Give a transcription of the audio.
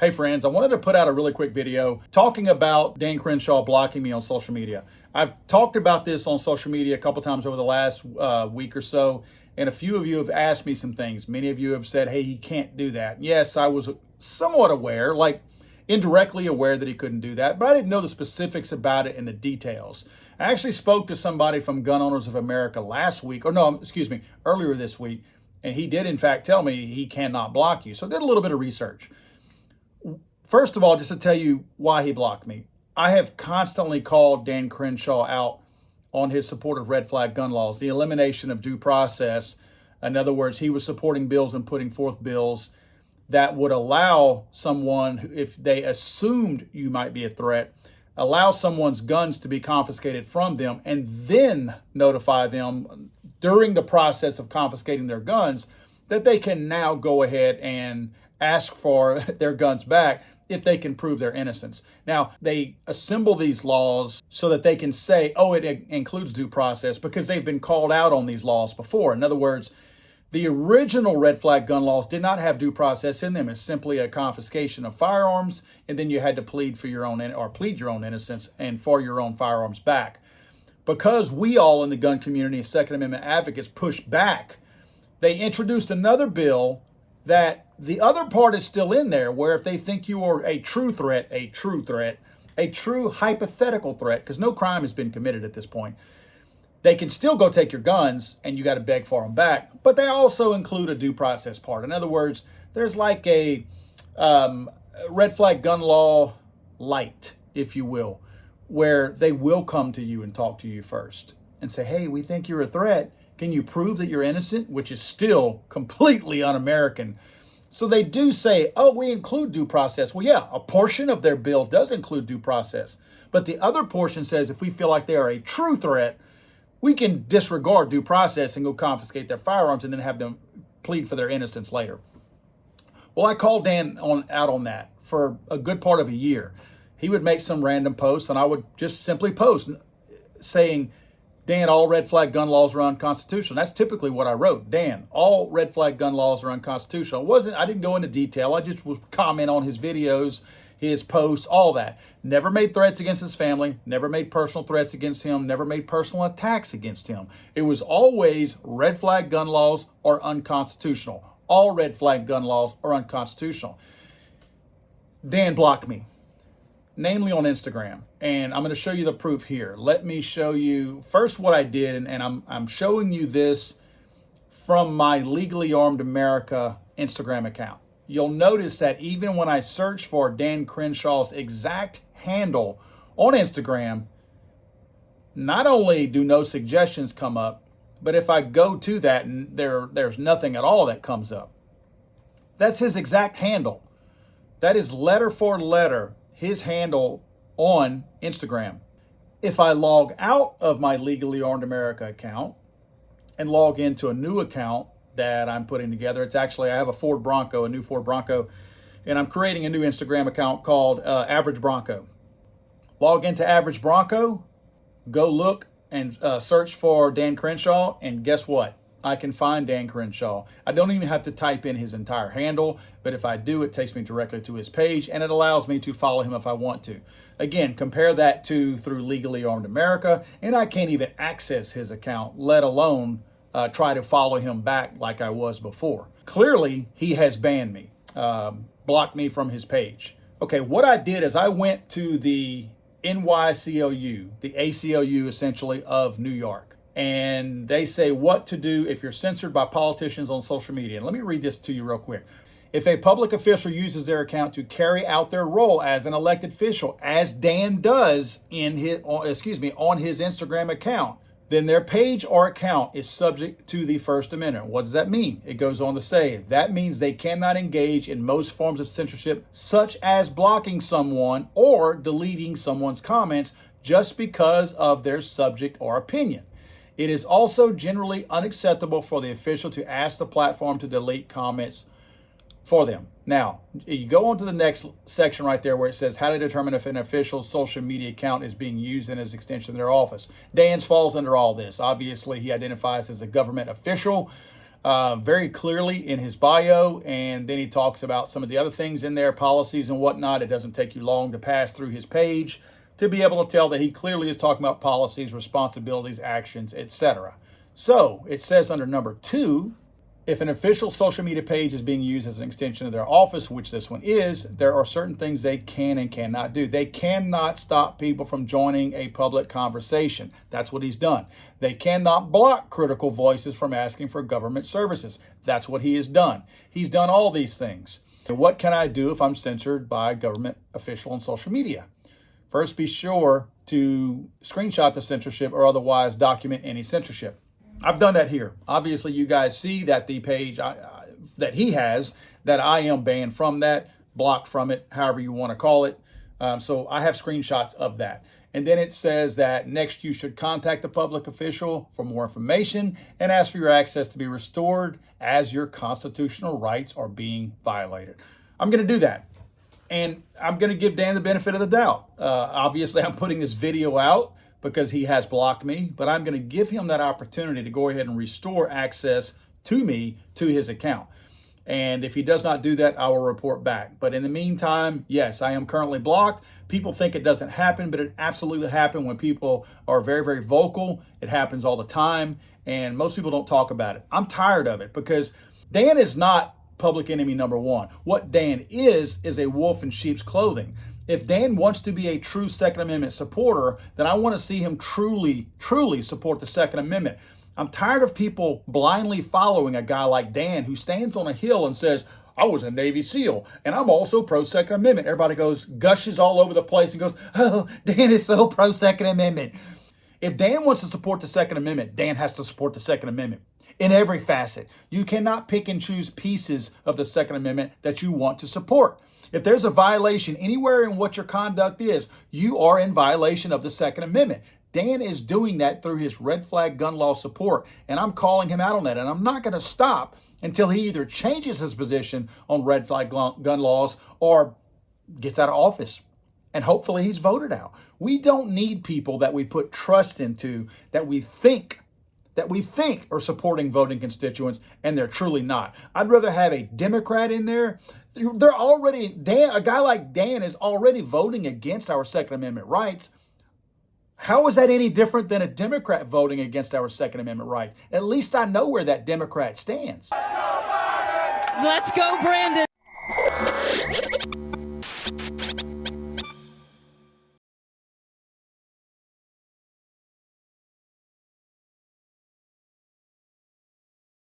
Hey friends, I wanted to put out a really quick video talking about Dan Crenshaw blocking me on social media. I've talked about this on social media a couple times over the last week or so, and a few of you have asked me some things. Many of you have said, hey, he can't do that. Yes, I was somewhat aware, like indirectly aware that he couldn't do that, but I didn't know the specifics about it and the details. I actually spoke to somebody from Gun Owners of America earlier this week, and he did in fact tell me he cannot block you. So I did a little bit of research. First of all, just to tell you why he blocked me, I have constantly called Dan Crenshaw out on his support of red flag gun laws, the elimination of due process. In other words, he was supporting bills and putting forth bills that would allow someone, if they assumed you might be a threat, allow someone's guns to be confiscated from them and then notify them during the process of confiscating their guns that they can now go ahead and ask for their guns back if they can prove their innocence. Now, they assemble these laws so that they can say, oh, it includes due process because they've been called out on these laws before. In other words, the original red flag gun laws did not have due process in them. It's simply a confiscation of firearms, and then you had to plead your own innocence and for your own firearms back. Because we all in the gun community as Second Amendment advocates pushed back, they introduced another bill that the other part is still in there, where if they think you are a true hypothetical threat, because no crime has been committed at this point, they can still go take your guns and you got to beg for them back. But they also include a due process part. In other words, there's like a red flag gun law light, if you will, where they will come to you and talk to you first and say, hey, we think you're a threat. Can you prove that you're innocent? Which is still completely un-American. So they do say, oh, we include due process. Well, yeah, a portion of their bill does include due process. But the other portion says if we feel like they are a true threat, we can disregard due process and go confiscate their firearms and then have them plead for their innocence later. Well, I called Dan out on that for a good part of a year. He would make some random posts and I would just simply post saying, Dan, all red flag gun laws are unconstitutional. That's typically what I wrote. Dan, all red flag gun laws are unconstitutional. I didn't go into detail. I just would comment on his videos, his posts, all that. Never made threats against his family, never made personal threats against him, never made personal attacks against him. It was always red flag gun laws are unconstitutional. All red flag gun laws are unconstitutional. Dan blocked me, namely on Instagram. And I'm going to show you the proof here. Let me show you first what I did. And I'm showing you this from my Legally Armed America Instagram account. You'll notice that even when I search for Dan Crenshaw's exact handle on Instagram, not only do no suggestions come up, but if I go to that and there's nothing at all that comes up. That's his exact handle. That is letter for letter his handle on Instagram. If I log out of my Legally Armed America account and log into a new account that I'm putting together, I have a new Ford Bronco, and I'm creating a new Instagram account called Average Bronco. Log into Average Bronco, go look and search for Dan Crenshaw, and guess what? I can find Dan Crenshaw. I don't even have to type in his entire handle, but if I do, it takes me directly to his page and it allows me to follow him if I want to. Again, compare that to through Legally Armed America, and I can't even access his account, let alone try to follow him back like I was before. Clearly, he has banned me, blocked me from his page. Okay, what I did is I went to the NYCLU, the ACLU essentially of New York. And they say what to do if you're censored by politicians on social media. And let me read this to you real quick. If a public official uses their account to carry out their role as an elected official, as Dan does on his Instagram account, then their page or account is subject to the First Amendment. What does that mean? It goes on to say, that means they cannot engage in most forms of censorship, such as blocking someone or deleting someone's comments just because of their subject or opinion. It is also generally unacceptable for the official to ask the platform to delete comments for them. Now, you go on to the next section right there where it says how to determine if an official's social media account is being used in as extension of their office. Dan's falls under all this. Obviously, he identifies as a government official. very clearly in his bio. And then he talks about some of the other things in there, policies and whatnot. It doesn't take you long to pass through his page to be able to tell that he clearly is talking about policies, responsibilities, actions, etc. So it says under number 2, if an official social media page is being used as an extension of their office, which this one is, there are certain things they can and cannot do. They cannot stop people from joining a public conversation. That's what he's done. They cannot block critical voices from asking for government services. That's what he has done. He's done all these things. And what can I do if I'm censored by a government official on social media? First, be sure to screenshot the censorship or otherwise document any censorship. I've done that here. Obviously, you guys see that the page that he has, that I am banned from that, blocked from it, however you want to call it. So I have screenshots of that. And then it says that next you should contact the public official for more information and ask for your access to be restored as your constitutional rights are being violated. I'm going to do that. And I'm going to give Dan the benefit of the doubt. Obviously, I'm putting this video out because he has blocked me, but I'm going to give him that opportunity to go ahead and restore access to me to his account. And if he does not do that, I will report back. But in the meantime, yes, I am currently blocked. People think it doesn't happen, but it absolutely happens when people are very, very vocal. It happens all the time, and most people don't talk about it. I'm tired of it because Dan is not public enemy number 1. What Dan is a wolf in sheep's clothing. If Dan wants to be a true Second Amendment supporter, then I want to see him truly, truly support the Second Amendment. I'm tired of people blindly following a guy like Dan who stands on a hill and says, I was a Navy SEAL and I'm also pro-Second Amendment. Everybody gushes all over the place and goes, oh, Dan is so pro-Second Amendment. If Dan wants to support the Second Amendment, Dan has to support the Second Amendment in every facet. You cannot pick and choose pieces of the Second Amendment that you want to support. If there's a violation anywhere in what your conduct is, you are in violation of the Second Amendment. Dan is doing that through his red flag gun law support, and I'm calling him out on that. And I'm not going to stop until he either changes his position on red flag gun laws or gets out of office. And hopefully he's voted out. We don't need people that we put trust into that we think are supporting voting constituents, and they're truly not. I'd rather have a Democrat in there. They're already, a guy like Dan is already voting against our Second Amendment rights. How is that any different than a Democrat voting against our Second Amendment rights? At least I know where that Democrat stands. Let's go, Brandon.